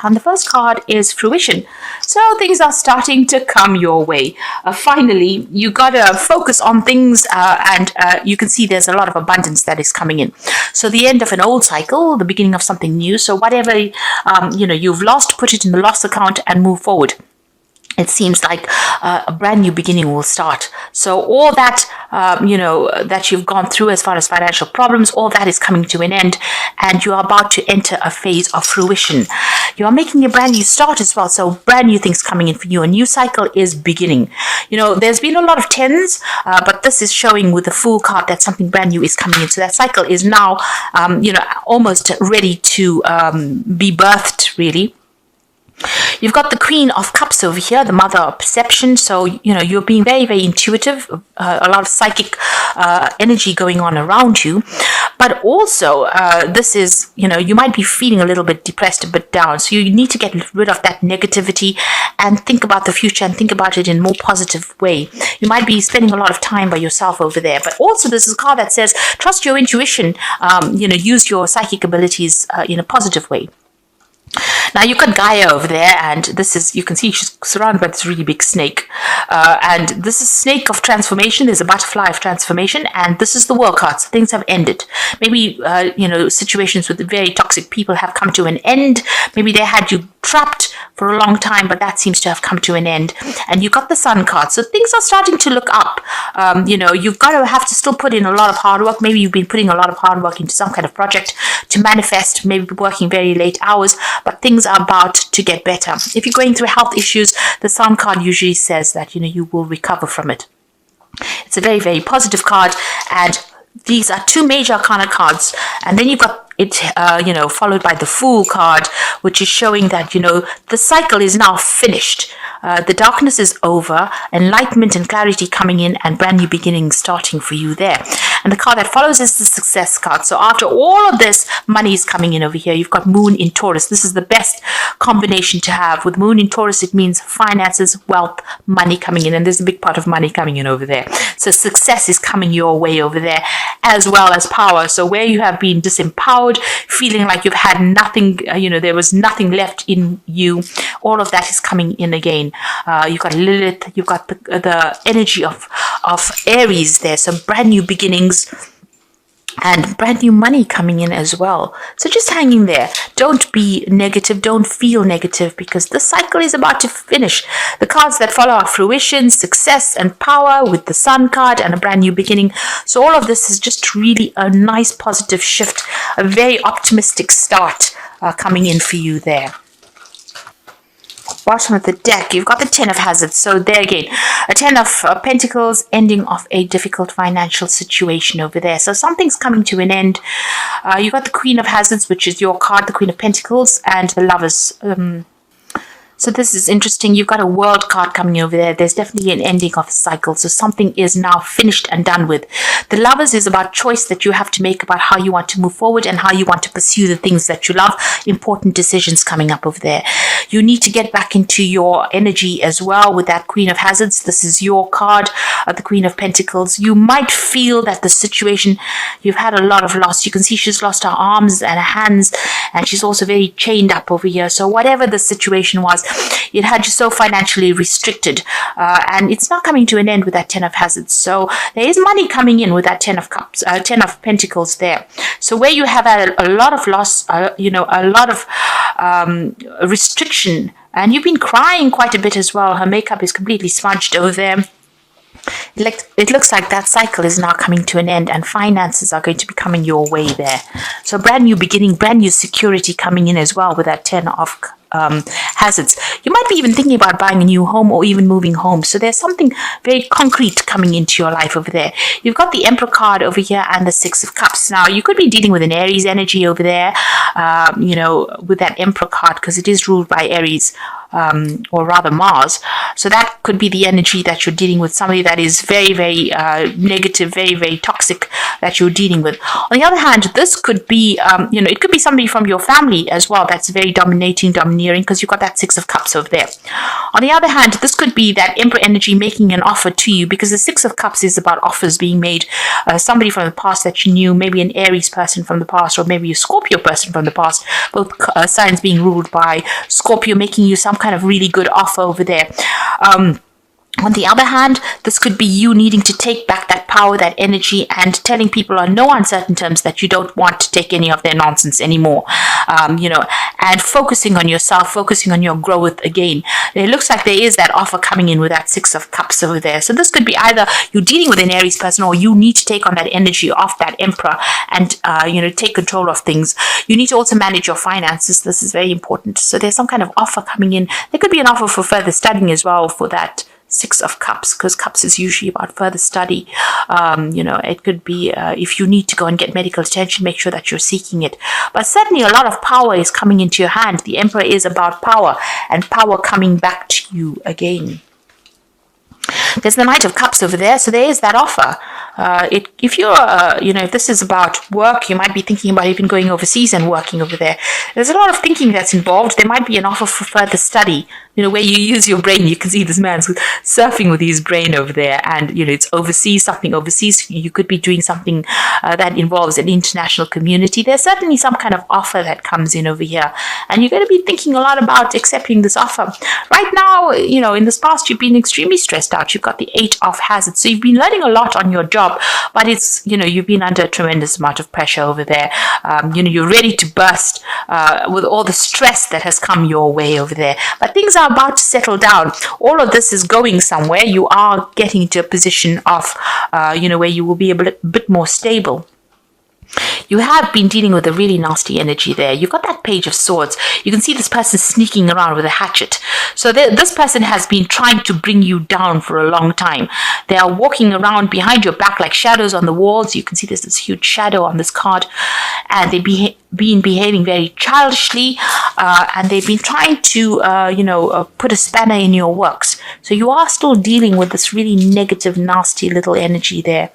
And the first card is fruition. So things are starting to come your way. Finally, you got to focus on things, and you can see there's a lot of abundance that is coming in. So the end of an old cycle, the beginning of something new. So whatever you've lost, put it in the loss account and move forward. It seems like a brand new beginning will start. So all that, that you've gone through as far as financial problems, all that is coming to an end, and you are about to enter a phase of fruition. You are making a brand new start as well. So brand new things coming in for you. A new cycle is beginning. There's been a lot of tens, but this is showing with the Fool card that something brand new is coming in. So that cycle is now, almost ready to be birthed, really. You've got the Queen of Cups over here, the mother of perception. So, you're being very, very intuitive, a lot of psychic energy going on around you. But also, this is, you might be feeling a little bit depressed, a bit down. So you need to get rid of that negativity and think about the future and think about it in a more positive way. You might be spending a lot of time by yourself over there. But also, this is a card that says, trust your intuition, use your psychic abilities in a positive way. Now you've got Gaia over there, and this is, you can see she's surrounded by this really big snake. And this is snake of transformation. There's a butterfly of transformation, and this is the World card. So things have ended. Maybe, situations with very toxic people have come to an end. Maybe they had you trapped for a long time, but that seems to have come to an end. And you got the Sun card. So things are starting to look up. You've got to have to still put in a lot of hard work. Maybe you've been putting a lot of hard work into some kind of project to manifest, maybe working very late hours, but things are about to get better. If you're going through health issues, the Sun card usually says that, you will recover from it. It's a very, very positive card, and these are two major arcana cards. And then you've got it, followed by the Fool card, which is showing that, the cycle is now finished. The darkness is over, enlightenment and clarity coming in, and brand new beginnings starting for you there. And the card that follows is the Success card. So after all of this, money is coming in over here. You've got Moon in Taurus. This is the best combination to have. With Moon in Taurus, it means finances, wealth, money coming in. And there's a big part of money coming in over there. So success is coming your way over there, as well as power. So where you have been disempowered, feeling like you've had nothing, there was nothing left in you, all of that is coming in again. You've got Lilith, you've got the energy of Aries there. So brand new beginnings and brand new money coming in as well. So just hang in there. Don't be negative. Don't feel negative, because the cycle is about to finish. The cards that follow are fruition, success, and power, with the Sun card and a brand new beginning. So all of this is just really a nice positive shift, a very optimistic start coming in for you there. Bottom of the deck, you've got the Ten of Hazards. So there again, a Ten of Pentacles, ending of a difficult financial situation over there. So something's coming to an end. You've got the Queen of Hazards, which is your card, the Queen of Pentacles, and the Lovers. So this is interesting. You've got a World card coming over there. There's definitely an ending of the cycle. So something is now finished and done with. The Lovers is about choice that you have to make about how you want to move forward and how you want to pursue the things that you love. Important decisions coming up over there. You need to get back into your energy as well with that Queen of Hazards. This is your card, the Queen of Pentacles. You might feel that the situation, you've had a lot of loss. You can see she's lost her arms and her hands, and she's also very chained up over here. So whatever the situation was, it had you so financially restricted, and it's not coming to an end with that Ten of Hazards. So there is money coming in with that Ten of Cups, Ten of Pentacles there. So where you have had a lot of loss, a lot of restriction, and you've been crying quite a bit as well. Her makeup is completely smudged over there. It looks like that cycle is now coming to an end, and finances are going to be coming your way there. So brand new beginning, brand new security coming in as well with that Ten of Hazards. You might be even thinking about buying a new home or even moving home. So there's something very concrete coming into your life over there. You've got the Emperor card over here and the Six of Cups. Now you could be dealing with an Aries energy over there, with that Emperor card, because it is ruled by Aries. Or rather Mars. So that could be the energy that you're dealing with, somebody that is very, very negative, very, very toxic that you're dealing with. On the other hand, this could be, it could be somebody from your family as well that's very dominating, domineering, because you've got that that Six of Cups over there. On the other hand, this could be that Emperor energy making an offer to you, because the Six of Cups is about offers being made. Somebody from the past that you knew, maybe an Aries person from the past, or maybe a Scorpio person from the past, both signs being ruled by Scorpio, making you some kind of really good offer over there. On the other hand, this could be you needing to take back that power, that energy, and telling people on no uncertain terms that you don't want to take any of their nonsense anymore, and focusing on yourself, focusing on your growth again. It looks like there is that offer coming in with that Six of Cups over there. So this could be either you're dealing with an Aries person, or you need to take on that energy of that Emperor and, take control of things. You need to also manage your finances. This is very important. So there's some kind of offer coming in. There could be an offer for further studying as well for that Six of Cups, because Cups is usually about further study. It could be if you need to go and get medical attention, make sure that you're seeking it. But certainly a lot of power is coming into your hand. The Emperor is about power, and power coming back to you again. There's the Knight of Cups over there, so there is that offer. If this is about work, you might be thinking about even going overseas and working over there. There's a lot of thinking that's involved. There might be an offer for further study, where you use your brain. You can see this man's surfing with his brain over there, and, it's overseas, something overseas. You could be doing something that involves an international community. There's certainly some kind of offer that comes in over here, and you're going to be thinking a lot about accepting this offer. Right now, in this past, you've been extremely stressed out. You've got the Eight of Hazards, so you've been learning a lot on your job, but it's, you've been under a tremendous amount of pressure over there. You're ready to burst with all the stress that has come your way over there, but things are about to settle down. All of this is going somewhere. You are getting to a position of, where you will be a bit more stable. You have been dealing with a really nasty energy there. You've got that Page of Swords. You can see this person sneaking around with a hatchet. So this person has been trying to bring you down for a long time. They are walking around behind your back like shadows on the walls. You can see there's this huge shadow on this card. And they've been behaving very childishly. And they've been trying to, put a spanner in your works. So you are still dealing with this really negative, nasty little energy there.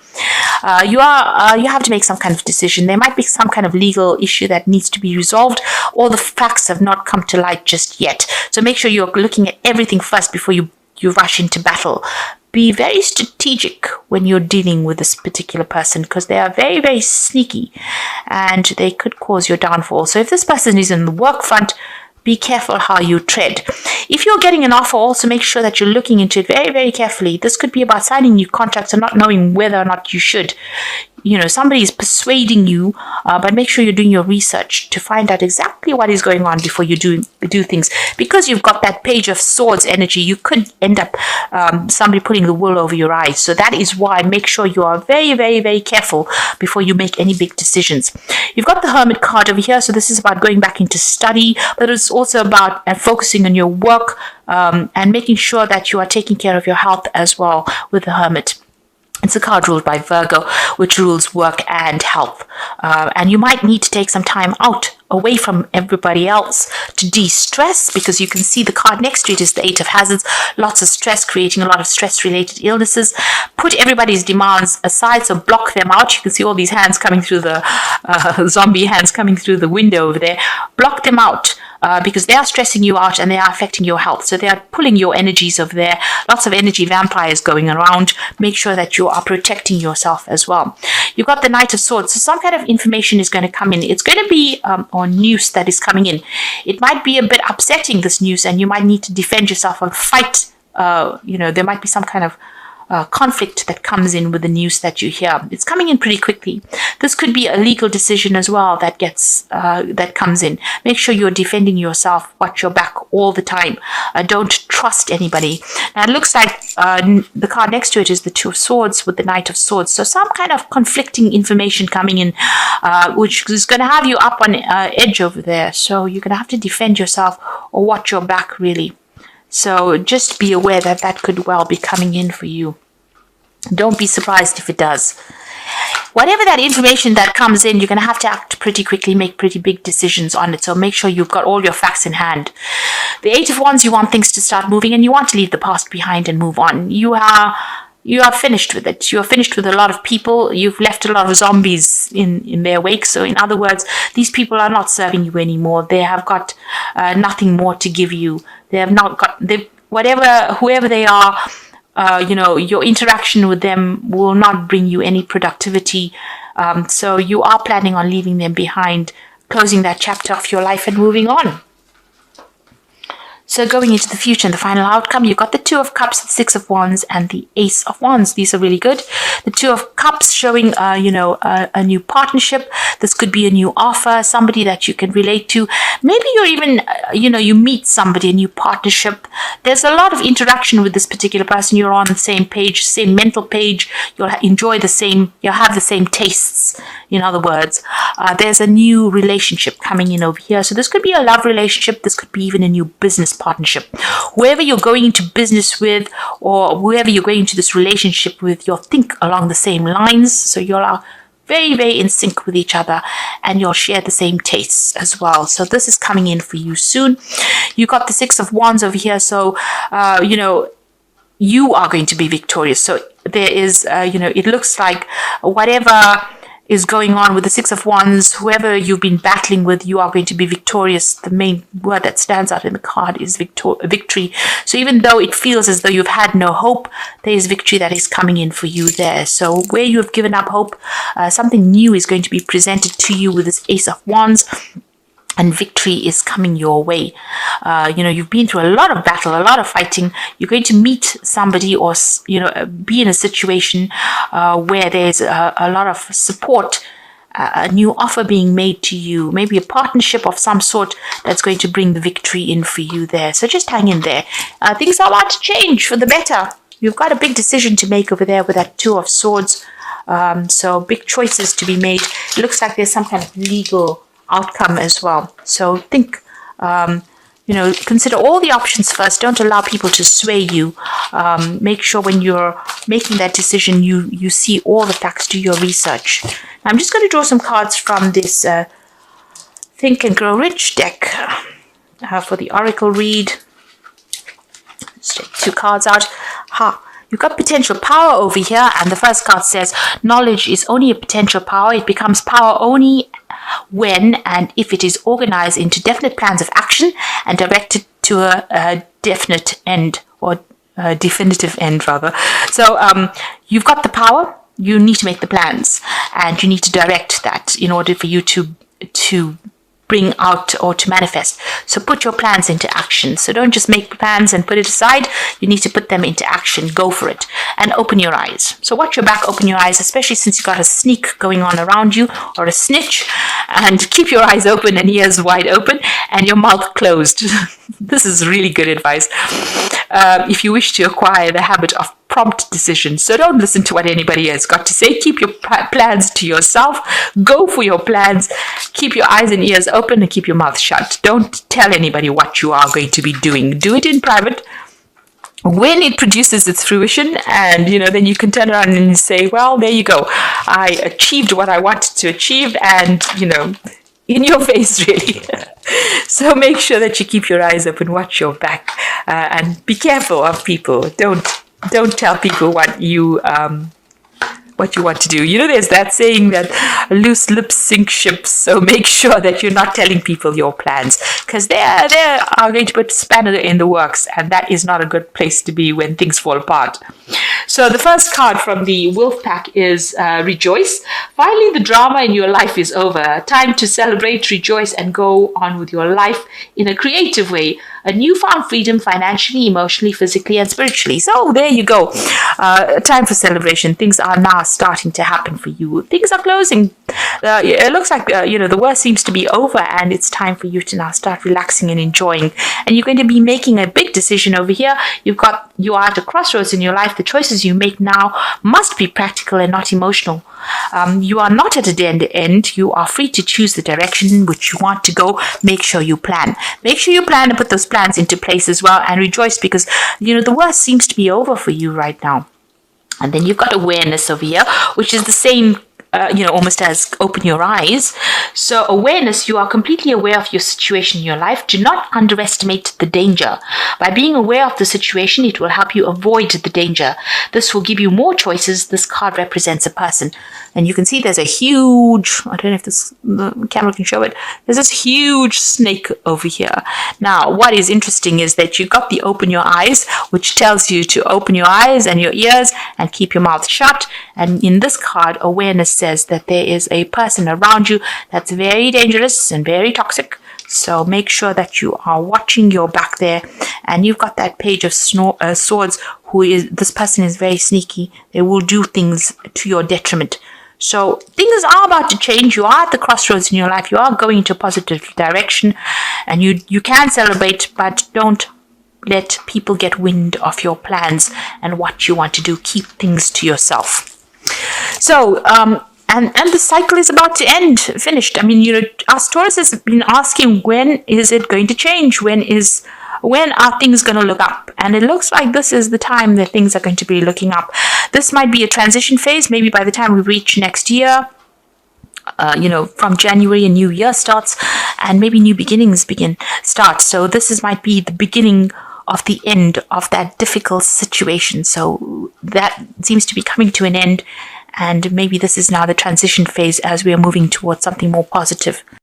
You have to make some kind of decision. There might be some kind of legal issue that needs to be resolved. All the facts have not come to light just yet. So make sure you're looking at everything first before you rush into battle. Be very strategic when you're dealing with this particular person, because they are very, very sneaky and they could cause your downfall. So if this person is in the work front, be careful how you tread. If you're getting an offer, also make sure that you're looking into it very, very carefully. This could be about signing new contracts and not knowing whether or not you should. Somebody is persuading you, but make sure you're doing your research to find out exactly what is going on before you do things. Because you've got that Page of Swords energy, you could end up somebody putting the wool over your eyes. So that is why make sure you are very, very, very careful before you make any big decisions. You've got the Hermit card over here, so this is about going back into study, but it's also about focusing on your work and making sure that you are taking care of your health as well with the Hermit. It's a card ruled by Virgo, which rules work and health. And you might need to take some time out away from everybody else to de-stress, because you can see the card next to it is the Eight of Hazards. Lots of stress, creating a lot of stress-related illnesses. Put everybody's demands aside, so block them out. You can see all these hands coming through the zombie hands coming through the window over there. Block them out. Because they are stressing you out and they are affecting your health. So they are pulling your energies over there. Lots of energy vampires going around. Make sure that you are protecting yourself as well. You've got the Knight of Swords. So some kind of information is going to come in. It's going to be or news that is coming in. It might be a bit upsetting, this news, and you might need to defend yourself or fight. There might be some kind of conflict that comes in with the news that you hear. It's coming in pretty quickly. This could be a legal decision as well that comes in. Make sure you're defending yourself. Watch your back all the time. Don't trust anybody. Now it looks like the card next to it is the Two of Swords with the Knight of Swords. So some kind of conflicting information coming in, which is going to have you up on edge over there. So you're going to have to defend yourself or watch your back, really. So just be aware that that could well be coming in for you. Don't be surprised if it does. Whatever that information that comes in, you're going to have to act pretty quickly, make pretty big decisions on it. So make sure you've got all your facts in hand. The Eight of Wands, you want things to start moving and you want to leave the past behind and move on. You are you are finished with it. You are finished with a lot of people. You've left a lot of zombies in their wake. So in other words, these people are not serving you anymore. They have got nothing more to give you. They have not got, whoever they are, your interaction with them will not bring you any productivity. So you are planning on leaving them behind, closing that chapter of your life and moving on. So going into the future and the final outcome, you've got the Two of Cups, the Six of Wands, and the Ace of Wands. These are really good. The Two of Cups showing, a new partnership. This could be a new offer, somebody that you can relate to. Maybe you're even, you meet somebody, a new partnership. There's a lot of interaction with this particular person. You're on the same page, same mental page. You'll have the same tastes. In other words, there's a new relationship coming in over here. So this could be a love relationship. This could be even a new business partnership. Whoever you're going into business with, or whoever you're going into this relationship with, you'll think along the same lines. So you're very, very in sync with each other, and you'll share the same tastes as well. So this is coming in for you soon. You got the Six of Wands over here. So, you are going to be victorious. So there is, it looks like whatever is going on with the Six of Wands, whoever you've been battling with, you are going to be victorious. The main word that stands out in the card is victory. So even though it feels as though you've had no hope, there is victory that is coming in for you there. So where you have given up hope, something new is going to be presented to you with this Ace of Wands. And victory is coming your way. You've been through a lot of battle, a lot of fighting. You're going to meet somebody or, be in a situation where there's a lot of support, a new offer being made to you, maybe a partnership of some sort that's going to bring the victory in for you there. So just hang in there. Things are about to change for the better. You've got a big decision to make over there with that Two of Swords. So big choices to be made. It looks like there's some kind of legal outcome as well. So think, consider all the options first. Don't allow people to sway you. Make sure when you're making that decision, you see all the facts, do your research. Now, I'm just going to draw some cards from this Think and Grow Rich deck for the Oracle read. Let's take 2 cards out. You've got potential power over here, and the first card says, knowledge is only a potential power. It becomes power only when and if it is organized into definite plans of action and directed to a definite end, or a definitive end, rather. So you've got the power. You need to make the plans, and you need to direct that in order for you to bring out or to manifest. So put your plans into action. So don't just make plans and put it aside. You need to put them into action. Go for it and open your eyes. So watch your back, open your eyes, especially since you've got a sneak going on around you, or a snitch, and keep your eyes open and ears wide open and your mouth closed. This is really good advice if you wish to acquire the habit of prompt decisions. So don't listen to what anybody has got to say. Keep your plans to yourself. Go for your plans. Keep your eyes and ears open and keep your mouth shut. Don't tell anybody what you are going to be doing. Do it in private. When it produces its fruition, and then you can turn around and say, well, there you go. I achieved what I wanted to achieve, and in your face, really. So make sure that you keep your eyes open, watch your back, and be careful of people. Don't tell people what you want to do. There's that saying that loose lips sink ships. So make sure that you're not telling people your plans, because they are going to put spanner in the works, and that is not a good place to be when things fall apart. So the first card from the Wolf Pack is Rejoice. Finally, the drama in your life is over. Time to celebrate, rejoice, and go on with your life in a creative way. A newfound freedom financially, emotionally, physically, and spiritually. So there you go. Time for celebration. Things are now starting to happen for you. Things are closing. It looks like, the worst seems to be over, and it's time for you to now start relaxing and enjoying. And you're going to be making a big decision over here. You are at a crossroads in your life. The choices you make now must be practical and not emotional. You are not at a dead end. You are free to choose the direction in which you want to go. Make sure you plan. Make sure you plan and put those plans into place as well, and rejoice, because the worst seems to be over for you right now. And then you've got awareness over here, which is the same almost as open your eyes. So awareness, you are completely aware of your situation in your life. Do not underestimate the danger. By being aware of the situation, it will help you avoid the danger. This will give you more choices. This card represents a person. And you can see there's a huge, I don't know if the camera can show it, there's this huge snake over here. Now, what is interesting is that you got the open your eyes, which tells you to open your eyes and your ears and keep your mouth shut. And in this card, awareness says that there is a person around you that's very dangerous and very toxic. So make sure that you are watching your back there. And you've got that page of swords. This person is very sneaky. They will do things to your detriment. So things are about to change. You are at the crossroads in your life. You are going into a positive direction, and you can celebrate, but don't let people get wind of your plans and what you want to do. Keep things to yourself. So, and the cycle is about to end, finished. I mean, us Taurus has been asking, when is it going to change? When are things going to look up? And it looks like this is the time that things are going to be looking up. This might be a transition phase. Maybe by the time we reach next year, from January, a new year starts, and maybe new beginnings start. So this might be the beginning of the end of that difficult situation. So that seems to be coming to an end. And maybe this is now the transition phase as we are moving towards something more positive.